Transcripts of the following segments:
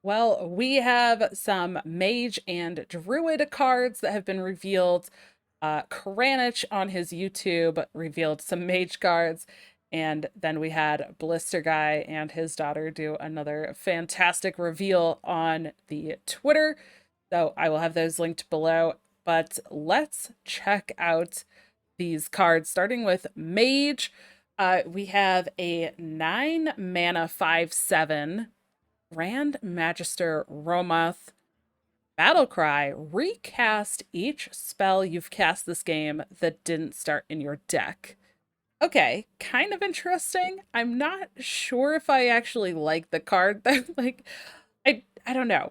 Well, we have some Mage and Druid cards that have been revealed. Kranich on his YouTube revealed some Mage cards. And then we had Blister Guy and his daughter do another fantastic reveal on the Twitter. So I will have those linked below. But let's check out these cards, starting with Mage. We have a 9 mana 5/7 Grand Magister Romoth. Battlecry, recast each spell you've cast this game that didn't start in your deck. Okay, kind of interesting. I'm not sure if I actually like the card. I don't know.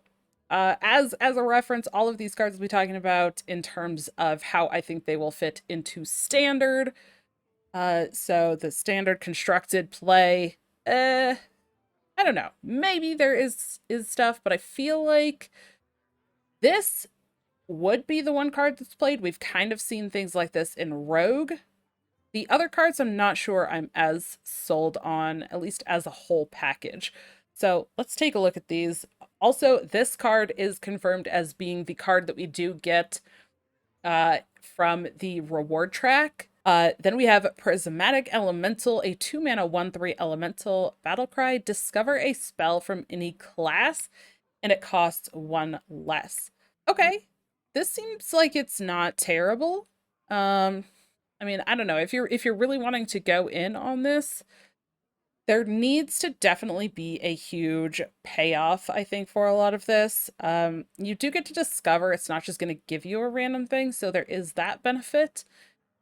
As a reference, all of these cards we'll be talking about in terms of how I think they will fit into standard. So the standard constructed play, I don't know. Maybe there is stuff, but I feel like this would be the one card that's played. We've kind of seen things like this in Rogue. The other cards I'm not sure I'm as sold on, at least as a whole package. So let's take a look at these. Also, this card is confirmed as being the card that we do get from the reward track. Then we have Prismatic Elemental, a 2 mana 1/3 elemental battlecry. Discover a spell from any class, and it costs 1 less. Okay, this seems like it's not terrible. I mean, I don't know, if you're really wanting to go in on this, there needs to definitely be a huge payoff, I think, for a lot of this. You do get to discover it's not just going to give you a random thing, so there is that benefit.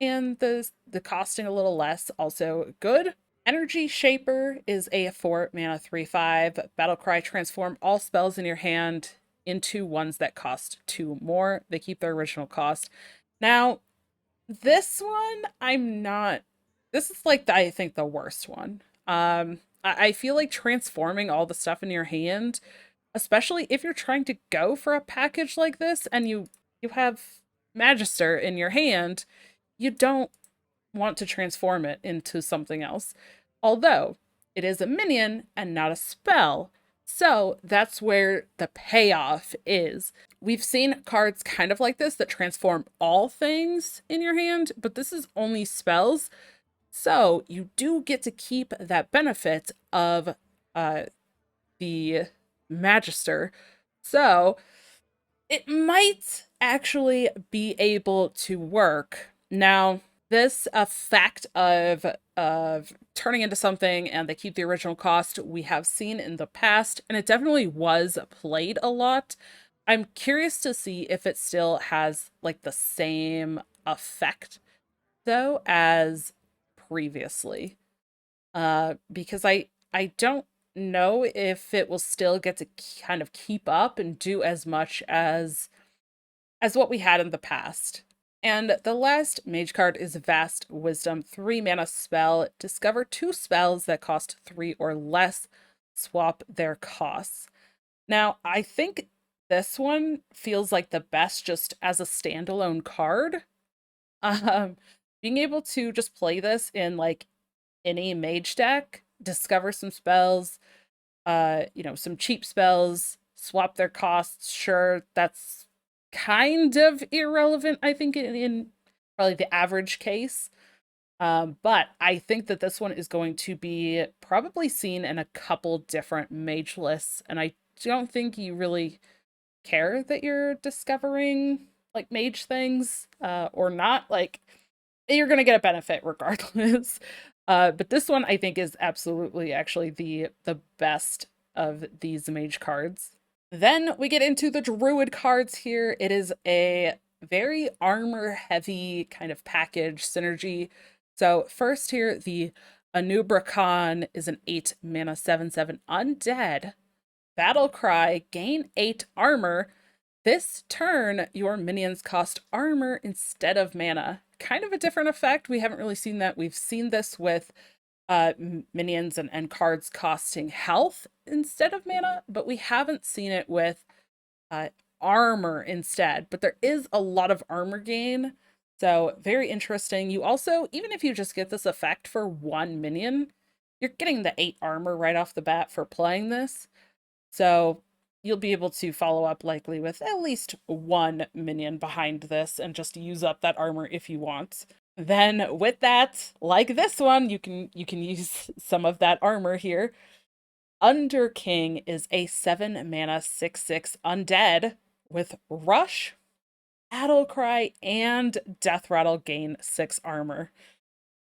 And the costing a little less, also good. Energy Shaper is a 4 mana 3/5 battlecry. Transform all spells in your hand into ones that cost 2 more. They keep their original cost. Now, this one, I'm not. This is like I think the worst one. I feel like transforming all the stuff in your hand, especially if you're trying to go for a package like this and you have Magister in your hand, you don't want to transform it into something else. Although it is a minion and not a spell. So that's where the payoff is. We've seen cards kind of like this that transform all things in your hand, but this is only spells. So you do get to keep that benefit of uh, the Magister. So it might actually be able to work. Now, this effect of turning into something and they keep the original cost we have seen in the past, and it definitely was played a lot. I'm curious to see if it still has like the same effect though as previously. Because I don't know if it will still get to kind of keep up and do as much as what we had in the past. And the last mage card is Vast Wisdom, 3 mana spell. Discover 2 spells that cost 3 or less. Swap their costs. Now, I think this one feels like the best just as a standalone card. Um, Being able to just play this in like any mage deck, discover some spells, some cheap spells, swap their costs. Sure, that's kind of irrelevant, I think, in probably the average case. But I think that this one is going to be probably seen in a couple different mage lists, and I don't think you really care that you're discovering like mage things or not. Like you're gonna get a benefit regardless. But this one I think is absolutely actually the best of these mage cards. Then we get into the druid cards here. It is a very armor heavy kind of package synergy. So first here, the Anubrakan is an 8 mana 7/7 undead. Battle Cry, gain 8 armor. This turn, your minions cost armor instead of mana. Kind of a different effect. We haven't really seen that. We've seen this with minions and cards costing health instead of mana, but we haven't seen it with uh, armor instead. But there is a lot of armor gain, so very interesting. You also, even if you just get this effect for 1 minion, you're getting the 8 armor right off the bat for playing this. So you'll be able to follow up likely with at least one minion behind this and just use up that armor if you want. Then with that, like this one, you can use some of that armor here. Under King is a 7 mana 6/6 undead with Rush, Battle Cry, and Death Rattle gain 6 armor.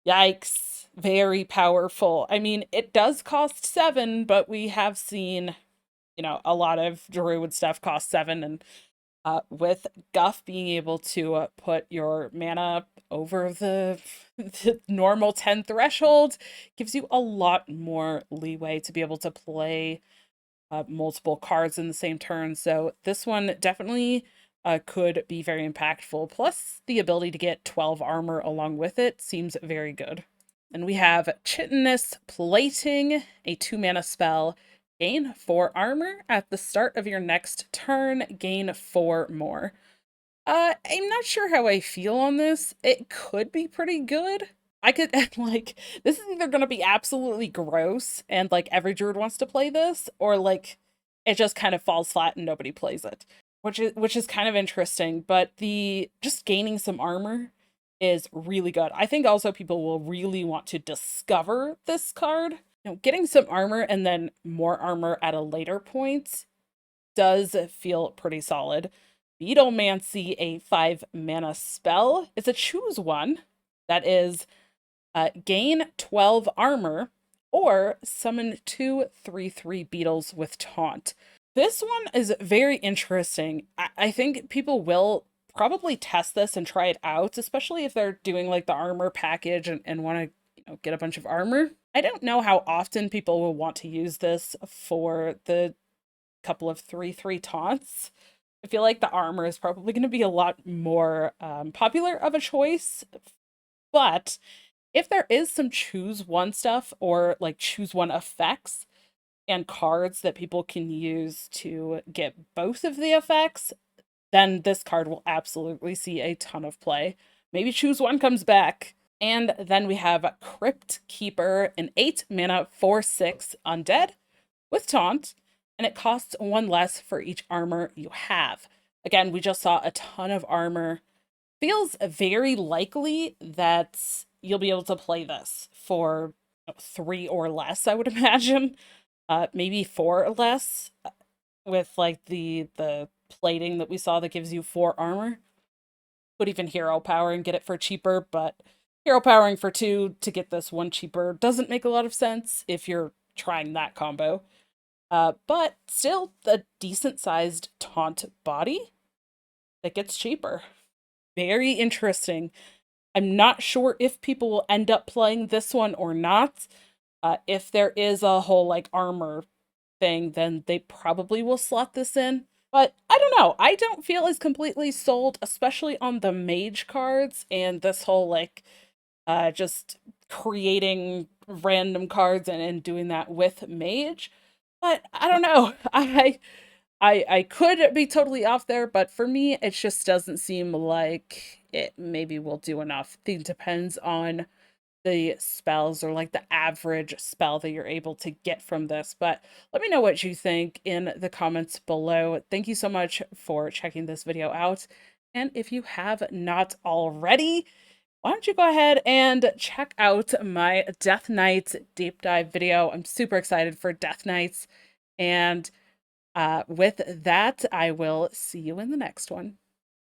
Yikes. Very powerful. I mean, it does cost 7, but we have seen, a lot of Druid stuff cost 7, and with Guff being able to put your mana over the normal 10 threshold gives you a lot more leeway to be able to play multiple cards in the same turn. So this one definitely could be very impactful. Plus, the ability to get 12 armor along with it seems very good. And we have Chitinous Plating, a 2 mana spell. Gain 4 armor at the start of your next turn, gain 4 more. I'm not sure how I feel on this. It could be pretty good. I could, like, this is either gonna be absolutely gross and, like, every druid wants to play this, or, like, it just kind of falls flat and nobody plays it. Which is kind of interesting, but the just gaining some armor is really good. I think also people will really want to discover this card. Getting some armor and then more armor at a later point does feel pretty solid. Beetlemancy, a 5 mana spell. It's a choose one that is gain 12 armor or summon 2 3/3 beetles with taunt. This one is very interesting. I think people will probably test this and try it out, especially if they're doing like the armor package and want to get a bunch of armor. I don't know how often people will want to use this for the couple of 3/3 taunts. I feel like the armor is probably going to be a lot more popular of a choice, but if there is some choose one stuff or like choose one effects and cards that people can use to get both of the effects, then this card will absolutely see a ton of play. Maybe choose one comes back. And then we have Crypt Keeper, an 8 mana 4/6 undead with taunt, and it costs 1 less for each armor you have. Again, we just saw a ton of armor. Feels very likely that you'll be able to play this for 3 or less, I would imagine. Maybe 4 or less, with like the plating that we saw that gives you 4 armor. Could even hero power and get it for cheaper, but hero powering for 2 to get this 1 cheaper doesn't make a lot of sense if you're trying that combo. But still a decent sized taunt body that gets cheaper. Very interesting. I'm not sure if people will end up playing this one or not. If there is a whole like armor thing, then they probably will slot this in. But I don't know. I don't feel as completely sold, especially on the mage cards and this whole like just creating random cards and doing that with mage. But I don't know. I could be totally off there, but for me, it just doesn't seem like it maybe will do enough. I think it depends on the spells or like the average spell that you're able to get from this. But let me know what you think in the comments below. Thank you so much for checking this video out. And if you have not already, why don't you go ahead and check out my Death Knights deep dive video. I'm super excited for Death Knights. And with that, I will see you in the next one.